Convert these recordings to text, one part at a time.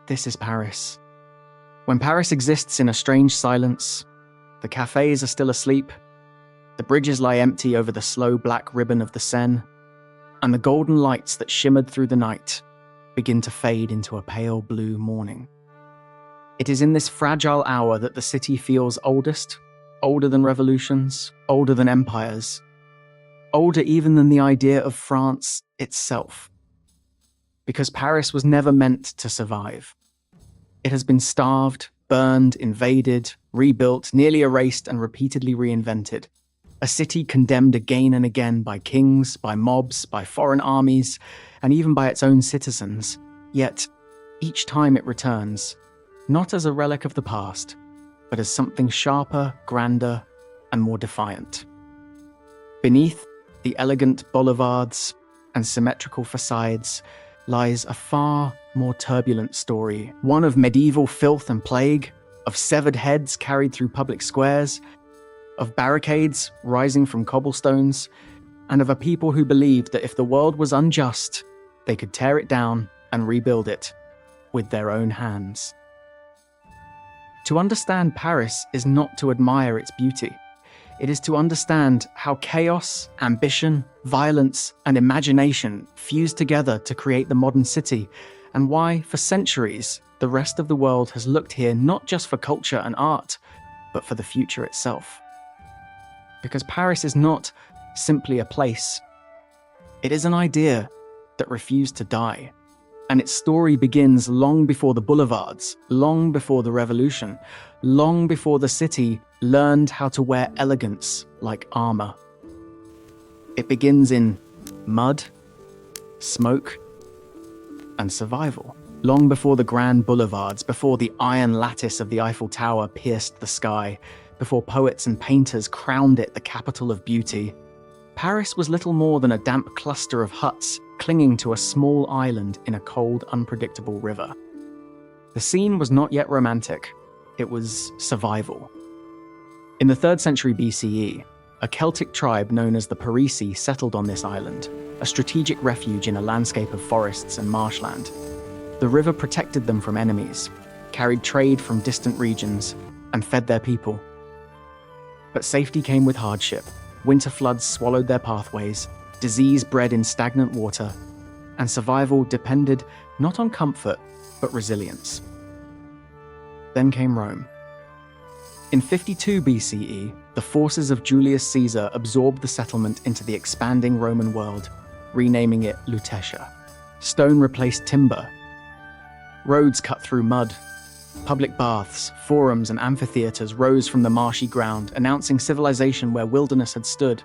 This is Paris. When Paris exists in a strange silence, the cafes are still asleep, the bridges lie empty over the slow black ribbon of the Seine, and the golden lights that shimmered through the night begin to fade into a pale blue morning. It is in this fragile hour that the city feels oldest, older than revolutions, older than empires, older even than the idea of France itself. Because Paris was never meant to survive. It has been starved, burned, invaded, rebuilt, nearly erased, and repeatedly reinvented. A city condemned again and again by kings, by mobs, by foreign armies, and even by its own citizens. Yet, each time it returns, not as a relic of the past, but as something sharper, grander, and more defiant. Beneath the elegant boulevards and symmetrical facades lies a far more turbulent story, one of medieval filth and plague, of severed heads carried through public squares, of barricades rising from cobblestones, and of a people who believed that if the world was unjust, they could tear it down and rebuild it with their own hands. To understand Paris is not to admire its beauty. It is to understand how chaos, ambition, violence, and imagination fuse together to create the modern city, and why, for centuries, the rest of the world has looked here not just for culture and art, but for the future itself. Because Paris is not simply a place. It is an idea that refused to die. And its story begins long before the boulevards, long before the revolution, long before the city learned how to wear elegance like armor. It begins in mud, smoke, and survival. Long before the grand boulevards, before the iron lattice of the Eiffel Tower pierced the sky, before poets and painters crowned it the capital of beauty, Paris was little more than a damp cluster of huts clinging to a small island in a cold, unpredictable river. The scene was not yet romantic, it was survival. In the 3rd century BCE, a Celtic tribe known as the Parisi settled on this island, a strategic refuge in a landscape of forests and marshland. The river protected them from enemies, carried trade from distant regions, and fed their people. But safety came with hardship. Winter floods swallowed their pathways, disease bred in stagnant water, and survival depended not on comfort, but resilience. Then came Rome. In 52 BCE, the forces of Julius Caesar absorbed the settlement into the expanding Roman world, renaming it Lutetia. Stone replaced timber. Roads cut through mud. Public baths, forums, and amphitheaters rose from the marshy ground, announcing civilization where wilderness had stood.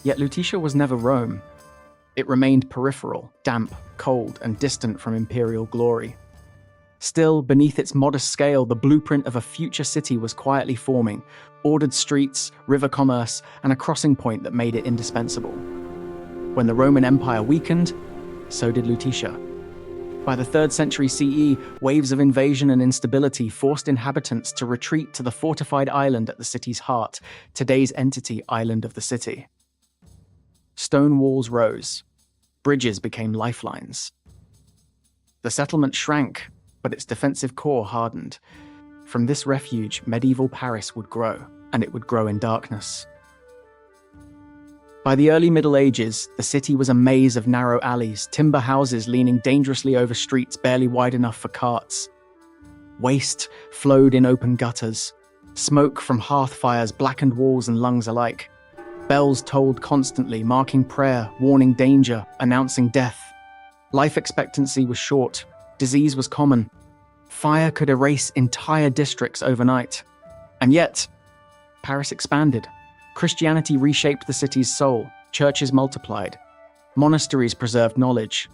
Yet Lutetia was never Rome. It remained peripheral, damp, cold, and distant from imperial glory. Still, beneath its modest scale, the blueprint of a future city was quietly forming, ordered streets, river commerce, and a crossing point that made it indispensable. When the Roman Empire weakened, so did Lutetia. By the 3rd century CE, waves of invasion and instability forced inhabitants to retreat to the fortified island at the city's heart, today's entity island of the city. Stone walls rose. Bridges became lifelines. The settlement shrank, but its defensive core hardened. From this refuge, medieval Paris would grow, and it would grow in darkness. By the early Middle Ages, the city was a maze of narrow alleys, timber houses leaning dangerously over streets barely wide enough for carts. Waste flowed in open gutters. Smoke from hearth fires blackened walls and lungs alike. Bells tolled constantly, marking prayer, warning danger, announcing death. Life expectancy was short. Disease was common. Fire could erase entire districts overnight. And yet, Paris expanded. Christianity reshaped the city's soul. Churches multiplied. Monasteries preserved knowledge.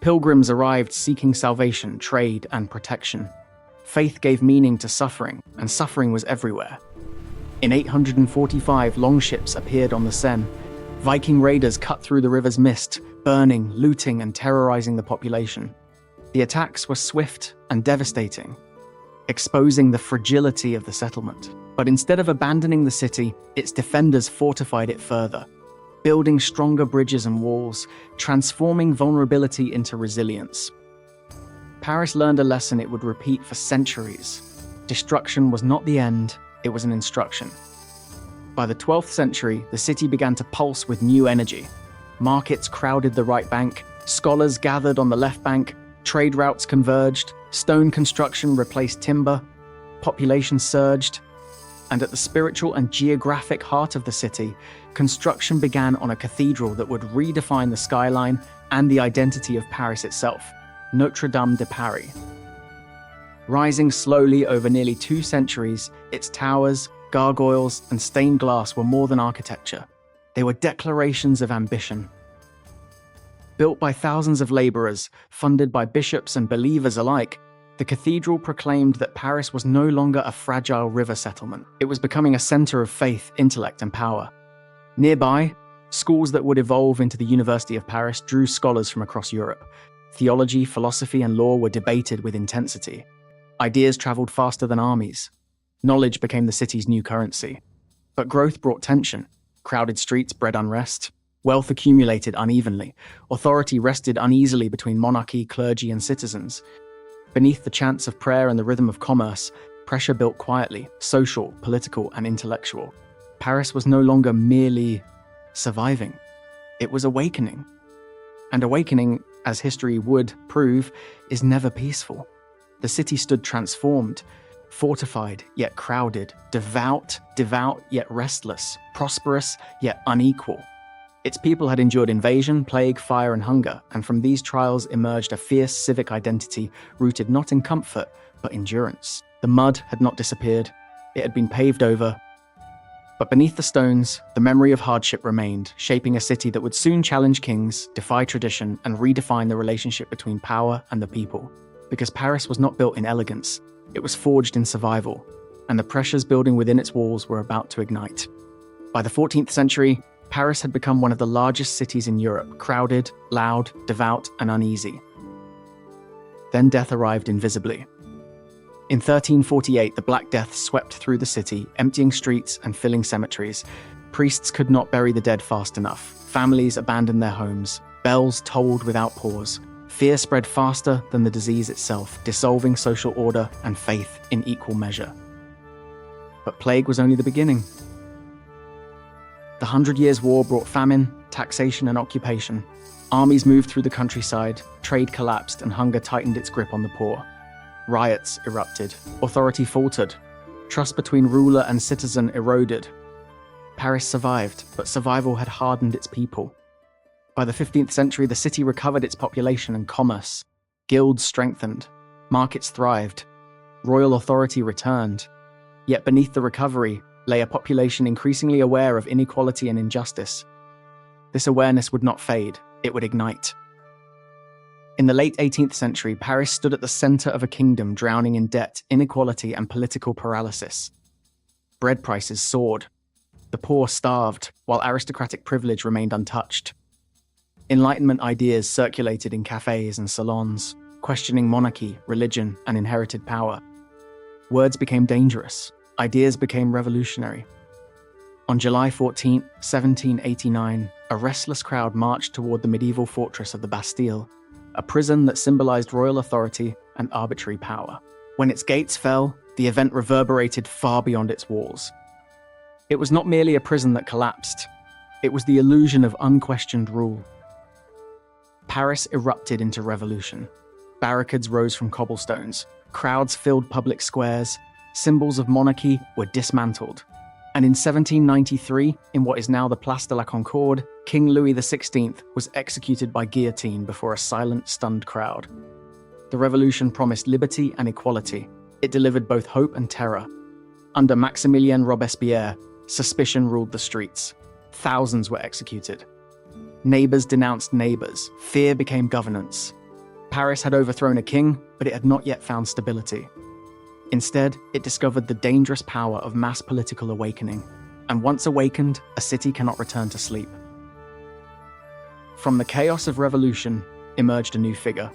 Pilgrims arrived seeking salvation, trade, and protection. Faith gave meaning to suffering, and suffering was everywhere. In 845, longships appeared on the Seine. Viking raiders cut through the river's mist, burning, looting, and terrorizing the population. The attacks were swift and devastating, exposing the fragility of the settlement. But instead of abandoning the city, its defenders fortified it further, building stronger bridges and walls, transforming vulnerability into resilience. Paris learned a lesson it would repeat for centuries. Destruction was not the end, it was an instruction. By the 12th century, the city began to pulse with new energy. Markets crowded the right bank, scholars gathered on the left bank, trade routes converged, stone construction replaced timber, population surged, and at the spiritual and geographic heart of the city, construction began on a cathedral that would redefine the skyline and the identity of Paris itself, Notre Dame de Paris. Rising slowly over nearly 2 centuries, its towers, gargoyles, and stained glass were more than architecture. They were declarations of ambition. Built by thousands of laborers, funded by bishops and believers alike, the cathedral proclaimed that Paris was no longer a fragile river settlement. It was becoming a center of faith, intellect, and power. Nearby, schools that would evolve into the University of Paris drew scholars from across Europe. Theology, philosophy, and law were debated with intensity. Ideas traveled faster than armies. Knowledge became the city's new currency. But growth brought tension. Crowded streets bred unrest. Wealth accumulated unevenly. Authority rested uneasily between monarchy, clergy, and citizens. Beneath the chants of prayer and the rhythm of commerce, pressure built quietly, social, political, and intellectual. Paris was no longer merely surviving. It was awakening. And awakening, as history would prove, is never peaceful. The city stood transformed, fortified yet crowded, devout yet restless, prosperous yet unequal. Its people had endured invasion, plague, fire, and hunger, and from these trials emerged a fierce civic identity rooted not in comfort, but endurance. The mud had not disappeared, it had been paved over. But beneath the stones, the memory of hardship remained, shaping a city that would soon challenge kings, defy tradition, and redefine the relationship between power and the people. Because Paris was not built in elegance, it was forged in survival, and the pressures building within its walls were about to ignite. By the 14th century, Paris had become one of the largest cities in Europe, crowded, loud, devout, and uneasy. Then death arrived invisibly. In 1348, the Black Death swept through the city, emptying streets and filling cemeteries. Priests could not bury the dead fast enough. Families abandoned their homes. Bells tolled without pause. Fear spread faster than the disease itself, dissolving social order and faith in equal measure. But plague was only the beginning. The 100 Years' War brought famine, taxation, and occupation. Armies moved through the countryside, trade collapsed, and hunger tightened its grip on the poor. Riots erupted, authority faltered, trust between ruler and citizen eroded. Paris survived, but survival had hardened its people. By the 15th century, the city recovered its population and commerce. Guilds strengthened, markets thrived, royal authority returned. Yet beneath the recovery lay a population increasingly aware of inequality and injustice. This awareness would not fade, it would ignite. In the late 18th century, Paris stood at the center of a kingdom drowning in debt, inequality, and political paralysis. Bread prices soared. The poor starved, while aristocratic privilege remained untouched. Enlightenment ideas circulated in cafes and salons, questioning monarchy, religion, and inherited power. Words became dangerous. Ideas became revolutionary. On July 14, 1789, a restless crowd marched toward the medieval fortress of the Bastille, a prison that symbolized royal authority and arbitrary power. When its gates fell, the event reverberated far beyond its walls. It was not merely a prison that collapsed, it was the illusion of unquestioned rule. Paris erupted into revolution. Barricades rose from cobblestones, crowds filled public squares, symbols of monarchy were dismantled. And in 1793, in what is now the Place de la Concorde, King Louis XVI was executed by guillotine before a silent, stunned crowd. The revolution promised liberty and equality. It delivered both hope and terror. Under Maximilien Robespierre, suspicion ruled the streets. Thousands were executed. Neighbors denounced neighbors. Fear became governance. Paris had overthrown a king, but it had not yet found stability. Instead, it discovered the dangerous power of mass political awakening. And once awakened, a city cannot return to sleep. From the chaos of revolution emerged a new figure,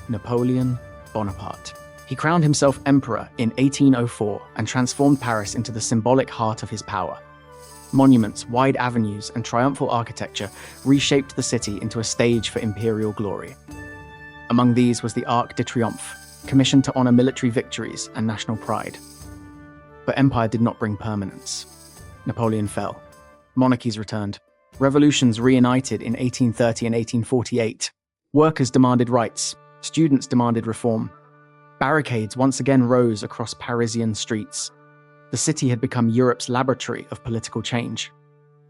Napoleon Bonaparte. He crowned himself emperor in 1804 and transformed Paris into the symbolic heart of his power. Monuments, wide avenues, and triumphal architecture reshaped the city into a stage for imperial glory. Among these was the Arc de Triomphe, commissioned to honor military victories and national pride. But empire did not bring permanence. Napoleon fell. Monarchies returned. Revolutions reunited in 1830 and 1848. Workers demanded rights. Students demanded reform. Barricades once again rose across Parisian streets. The city had become Europe's laboratory of political change.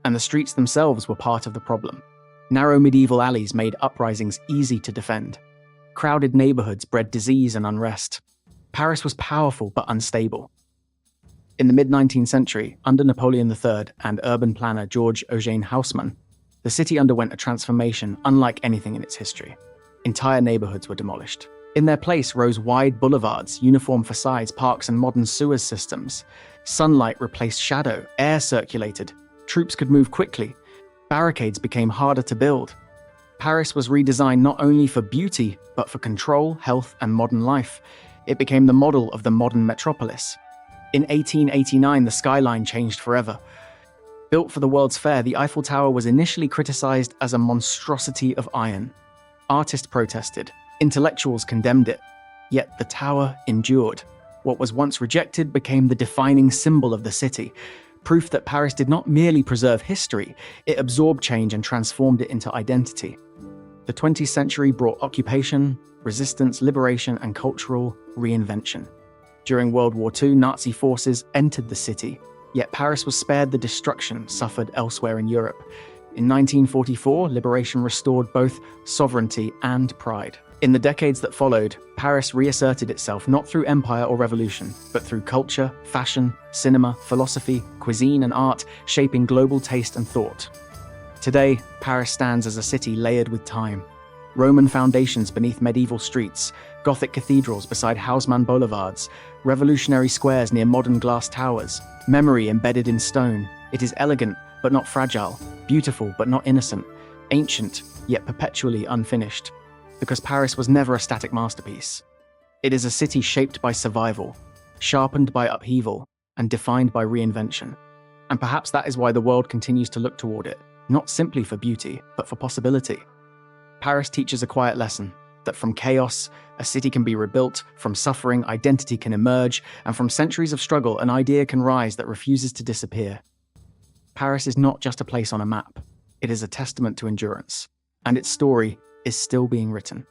And the streets themselves were part of the problem. Narrow medieval alleys made uprisings easy to defend. Crowded neighborhoods bred disease and unrest. Paris was powerful but unstable. In the mid-19th century, under Napoleon III and urban planner George Eugène Haussmann, the city underwent a transformation unlike anything in its history. Entire neighborhoods were demolished. In their place rose wide boulevards, uniform facades, parks, and modern sewers systems. Sunlight replaced shadow, air circulated, troops could move quickly, barricades became harder to build. Paris was redesigned not only for beauty, but for control, health, and modern life. It became the model of the modern metropolis. In 1889, the skyline changed forever. Built for the World's Fair, the Eiffel Tower was initially criticized as a monstrosity of iron. Artists protested, intellectuals condemned it, yet the tower endured. What was once rejected became the defining symbol of the city, proof that Paris did not merely preserve history, it absorbed change and transformed it into identity. The 20th century brought occupation, resistance, liberation, and cultural reinvention. During World War II, Nazi forces entered the city, yet Paris was spared the destruction suffered elsewhere in Europe. In 1944, liberation restored both sovereignty and pride. In the decades that followed, Paris reasserted itself not through empire or revolution, but through culture, fashion, cinema, philosophy, cuisine, and art, shaping global taste and thought. Today, Paris stands as a city layered with time. Roman foundations beneath medieval streets, Gothic cathedrals beside Haussmann boulevards, revolutionary squares near modern glass towers, memory embedded in stone. It is elegant, but not fragile, beautiful, but not innocent, ancient, yet perpetually unfinished. Because Paris was never a static masterpiece. It is a city shaped by survival, sharpened by upheaval, and defined by reinvention. And perhaps that is why the world continues to look toward it, not simply for beauty, but for possibility. Paris teaches a quiet lesson, that from chaos, a city can be rebuilt, from suffering, identity can emerge, and from centuries of struggle, an idea can rise that refuses to disappear. Paris is not just a place on a map, it is a testament to endurance, and its story is still being written.